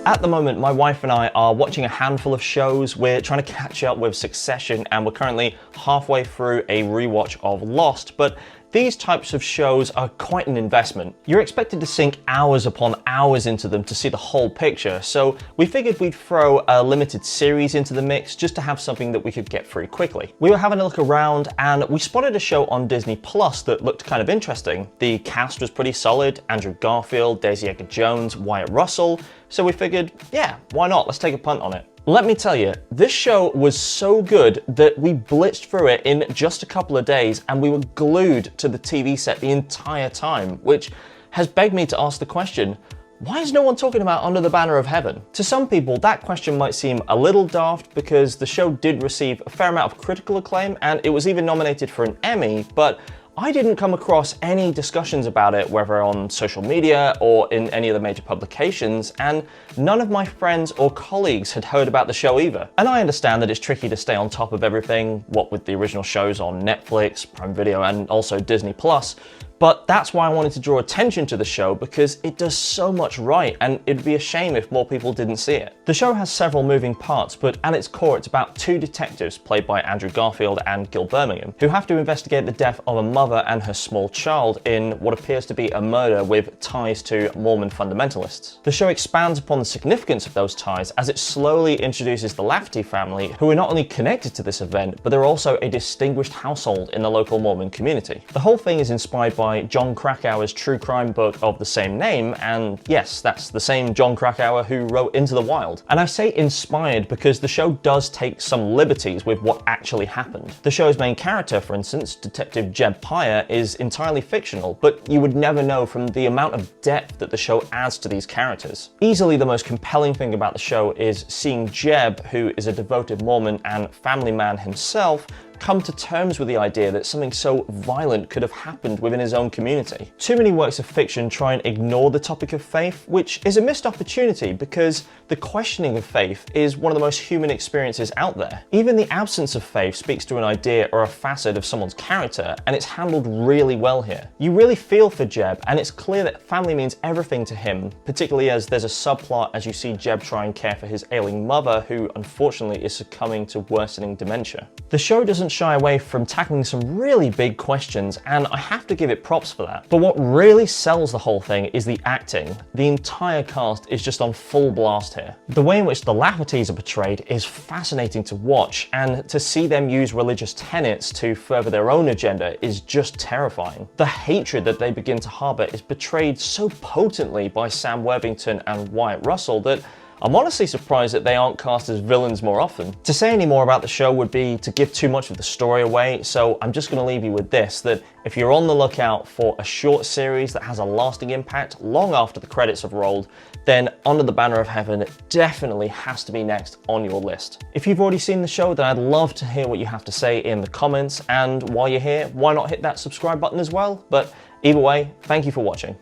At the moment, my wife and I are watching a handful of shows. We're trying to catch up with Succession, and we're currently halfway through a rewatch of Lost, but these types of shows are quite an investment. You're expected to sink hours upon hours into them to see the whole picture, so we figured we'd throw a limited series into the mix just to have something that we could get through quickly. We were having a look around and we spotted a show on Disney Plus that looked kind of interesting. The cast was pretty solid: Andrew Garfield, Daisy Edgar-Jones, Wyatt Russell, so we figured, yeah, why not? Let's take a punt on it. Let me tell you, this show was so good that we blitzed through it in just a couple of days and we were glued to the TV set the entire time, which has begged me to ask the question, why is no one talking about Under the Banner of Heaven? To some people, that question might seem a little daft because the show did receive a fair amount of critical acclaim and it was even nominated for an Emmy, but I didn't come across any discussions about it, whether on social media or in any of the major publications, and none of my friends or colleagues had heard about the show either. And I understand that it's tricky to stay on top of everything, what with the original shows on Netflix, Prime Video, and also Disney Plus. But that's why I wanted to draw attention to the show, because it does so much right and it'd be a shame if more people didn't see it. The show has several moving parts, but at its core it's about two detectives, played by Andrew Garfield and Gil Birmingham, who have to investigate the death of a mother and her small child in what appears to be a murder with ties to Mormon fundamentalists. The show expands upon the significance of those ties as it slowly introduces the Lafferty family, who are not only connected to this event, but they're also a distinguished household in the local Mormon community. The whole thing is inspired by Jon Krakauer's true crime book of the same name, and yes, that's the same Jon Krakauer who wrote Into the Wild. And I say inspired because the show does take some liberties with what actually happened. The show's main character, for instance, Detective Jeb Pyer, is entirely fictional, but you would never know from the amount of depth that the show adds to these characters. Easily the most compelling thing about the show is seeing Jeb, who is a devoted Mormon and family man himself, come to terms with the idea that something so violent could have happened within his own community. Too many works of fiction try and ignore the topic of faith, which is a missed opportunity because the questioning of faith is one of the most human experiences out there. Even the absence of faith speaks to an idea or a facet of someone's character, and it's handled really well here. You really feel for Jeb, and it's clear that family means everything to him, particularly as there's a subplot as you see Jeb try and care for his ailing mother, who unfortunately is succumbing to worsening dementia. The show doesn't shy away from tackling some really big questions, and I have to give it props for that. But what really sells the whole thing is the acting. The entire cast is just on full blast here. The way in which the Laffertys are portrayed is fascinating to watch, and to see them use religious tenets to further their own agenda is just terrifying. The hatred that they begin to harbor is portrayed so potently by Sam Worthington and Wyatt Russell that I'm honestly surprised that they aren't cast as villains more often. To say any more about the show would be to give too much of the story away, so I'm just going to leave you with this, that if you're on the lookout for a short series that has a lasting impact long after the credits have rolled, then Under the Banner of Heaven definitely has to be next on your list. If you've already seen the show, then I'd love to hear what you have to say in the comments, and while you're here, why not hit that subscribe button as well? But either way, thank you for watching.